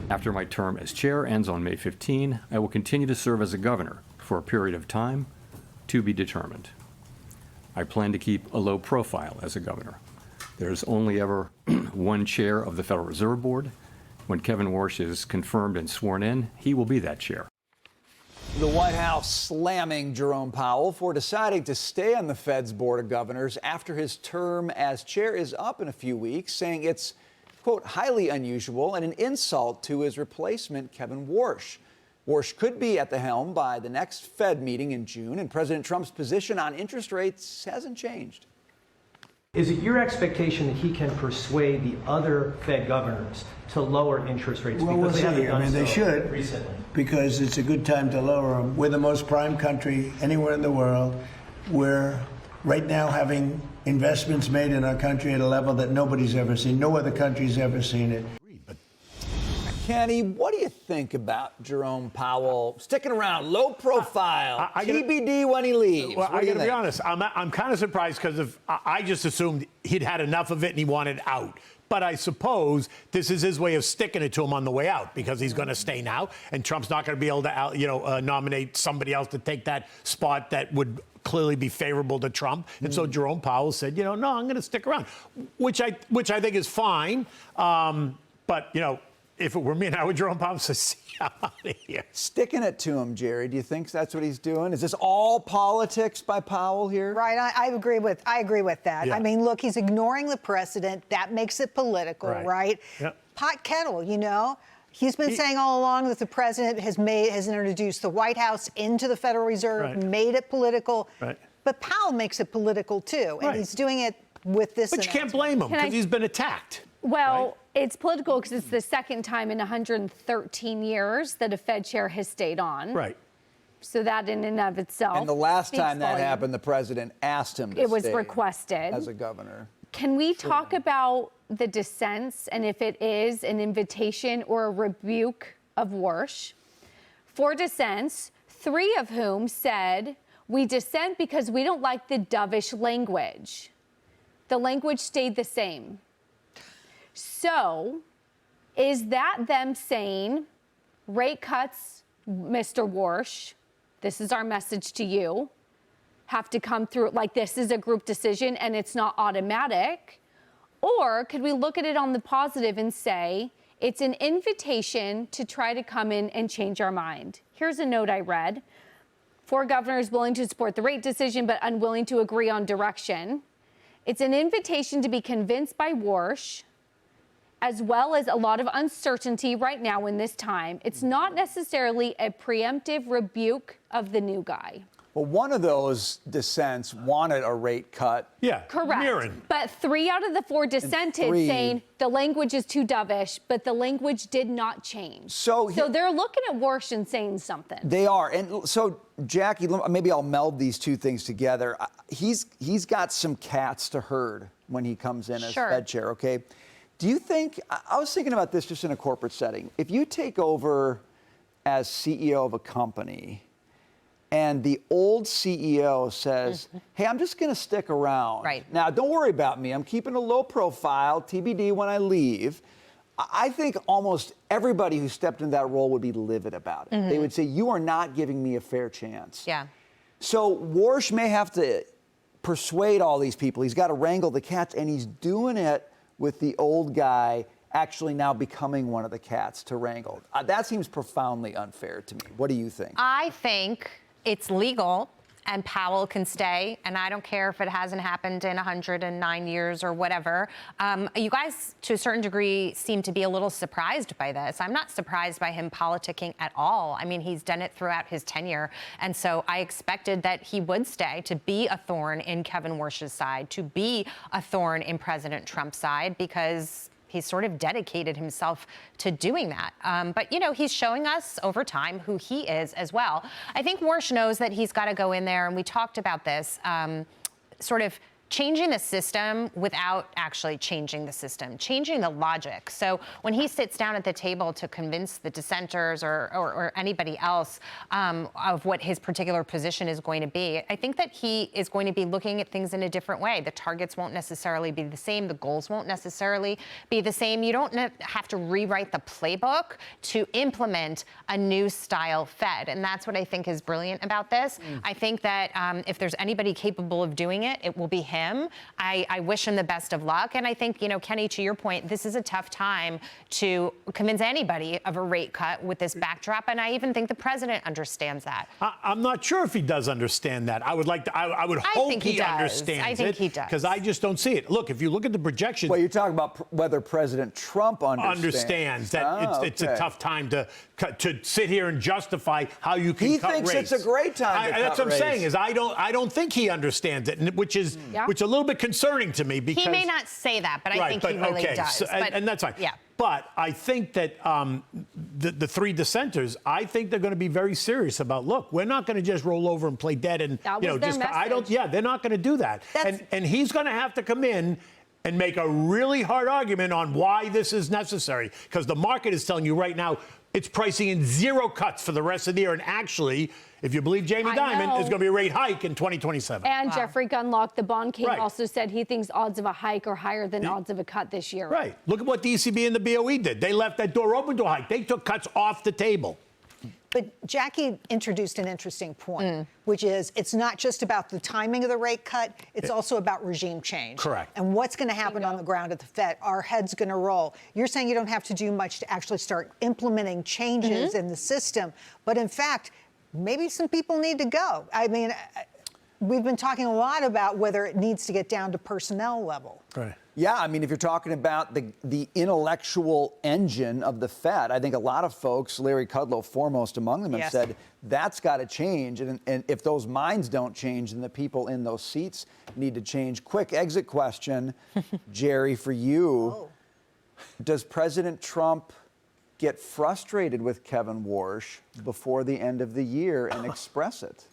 After my term as chair ends on May 15, I will continue to serve as a governor for a period of time to be determined. I plan to keep a low profile as a governor. There's only ever one chair of the Federal Reserve Board. When Kevin Warsh is confirmed and sworn in, he will be that chair. The White House slamming Jerome Powell for deciding to stay on the Fed's Board of Governors after his term as chair is up in a few weeks, saying it's, quote, highly unusual and an insult to his replacement, Kevin Warsh. Warsh could be at the helm by the next Fed meeting in June, and President Trump's position on interest rates hasn't changed. Is it your expectation that he can persuade the other Fed governors to lower interest rates? Well, we'll see. I mean, they should recently, because it's a good time to lower them. We're the most prime country anywhere in the world. We're right now having investments made in our country at a level that nobody's ever seen. No other country's ever seen it. Kenny, what do you think about Jerome Powell sticking around, low profile, TBD when he leaves? Well, I got to be honest. I'm kind of surprised because I just assumed he'd had enough of it and he wanted out. But I suppose this is his way of sticking it to him on the way out because he's going to stay now, and Trump's not going to be able to, nominate somebody else to take that spot that would clearly be favorable to Trump. And so Jerome Powell said, no, I'm going to stick around, which I think is fine. But if it were me and I would Jerome Powell, say, see out of here. Sticking it to him, Jerry. Do you think that's what he's doing? Is this all politics by Powell here? Right. I agree with that. Yeah. I mean, look, he's ignoring the precedent. That makes it political, right? Yep. Pot kettle, He's been saying all along that the president has introduced the White House into the Federal Reserve, made it political. Right. But Powell makes it political too, and he's doing it with this. But you can't blame him because he's been attacked. Well, it's political because it's the second time in 113 years that a Fed chair has stayed on. Right. So that in and of itself. And the last time that volume. happened, the president asked him to It was stay requested. as a governor. Can we talk about the dissents and if it is an invitation or a rebuke of Warsh? 4 dissents, 3 of whom said, we dissent because we don't like the dovish language. The language stayed the same. So, is that them saying, rate cuts, Mr. Warsh, this is our message to you, have to come through, like this is a group decision and it's not automatic? Or could we look at it on the positive and say, it's an invitation to try to come in and change our mind? Here's a note I read. 4 governors willing to support the rate decision but unwilling to agree on direction. It's an invitation to be convinced by Warsh, as well as a lot of uncertainty right now in this time. It's not necessarily a preemptive rebuke of the new guy. Well, one of those dissents wanted a rate cut. Yeah, correct. Mirren. But 3 out of the 4 dissented saying the language is too dovish, but the language did not change. So they're looking at Warsh and saying something. They are. And so, Jackie, maybe I'll meld these two things together. He's got some cats to herd when he comes in as Fed chair, okay? Do you think, I was thinking about this just in a corporate setting. If you take over as CEO of a company and the old CEO says, hey, I'm just going to stick around. Right. Now, don't worry about me. I'm keeping a low profile, TBD when I leave. I think almost everybody who stepped into that role would be livid about it. They would say, you are not giving me a fair chance. Yeah. So Warsh may have to persuade all these people. He's got to wrangle the cats, and he's doing it with the old guy actually now becoming one of the cats to wrangle. That seems profoundly unfair to me. What do you think? I think it's legal and Powell can stay, and I don't care if it hasn't happened in 109 years or whatever. You guys, to a certain degree, seem to be a little surprised by this. I'm not surprised by him politicking at all. I mean, he's done it throughout his tenure, and so I expected that he would stay, to be a thorn in Kevin Warsh's side, to be a thorn in President Trump's side, because he's sort of dedicated himself to doing that. But, he's showing us over time who he is as well. I think Warsh knows that he's got to go in there, and we talked about this, sort of changing the system without actually changing the system, changing the logic. So when he sits down at the table to convince the dissenters or anybody else of what his particular position is going to be, I think that he is going to be looking at things in a different way. The targets won't necessarily be the same. The goals won't necessarily be the same. You don't have to rewrite the playbook to implement a new style Fed. And that's what I think is brilliant about this. I think that if there's anybody capable of doing it, it will be him. I wish him the best of luck. And I think, Kenny, to your point, this is a tough time to convince anybody of a rate cut with this backdrop. And I even think the president understands that. I'm not sure if he does understand that. I would hope think he does. understands I think it, he does. because I just don't see it. Look, if you look at the projections. Well, you're talking about whether President Trump understands that it's a tough time to sit here and justify how you can cut rates. He thinks it's a great time to cut That's what I'm rates. saying, is I don't think he understands it, which is a little bit concerning to me, because He may not say that, but I think he really does. And that's fine. Yeah. But I think that the three dissenters, I think they're going to be very serious about, look, we're not going to just roll over and play dead and That was their message. they're not going to do that. And he's going to have to come in and make a really hard argument on why this is necessary, because the market is telling you right now it's pricing in 0 cuts for the rest of the year. And actually, if you believe Jamie Dimon, there's going to be a rate hike in 2027. And Jeffrey Gundlach, the bond king, Right. also said he thinks odds of a hike are higher than odds of a cut this year. Right. Look at what the ECB and the BOE did. They left that door open to a hike. They took cuts off the table. But Jackie introduced an interesting point, which is it's not just about the timing of the rate cut, it's also about regime change. Correct. And what's going to happen on the ground at the Fed. Our head's going to roll. You're saying you don't have to do much to actually start implementing changes in the system. But in fact, maybe some people need to go. I mean, we've been talking a lot about whether it needs to get down to personnel level. Right. Yeah, I mean, if you're talking about the intellectual engine of the Fed, I think a lot of folks, Larry Kudlow foremost among them, have said that's got to change. And if those minds don't change, then the people in those seats need to change. Quick exit question, Jerry, for you. Does President Trump get frustrated with Kevin Warsh before the end of the year and express it?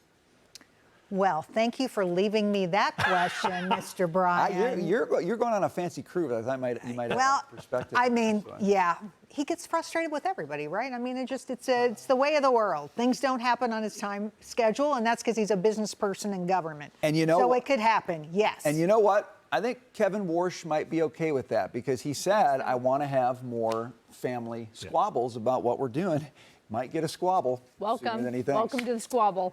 Well, thank you for leaving me that question, Mr. Bryan. You're going on a fancy cruise. I thought you might have a perspective. I mean, yeah, he gets frustrated with everybody, right? I mean, it's the way of the world. Things don't happen on his time schedule, and that's because he's a business person in government. And you know, so it could happen, yes. And you know what? I think Kevin Warsh might be okay with that, because he said, I want to have more family squabbles about what we're doing. Might get a squabble sooner than he thinks. Welcome to the squabble.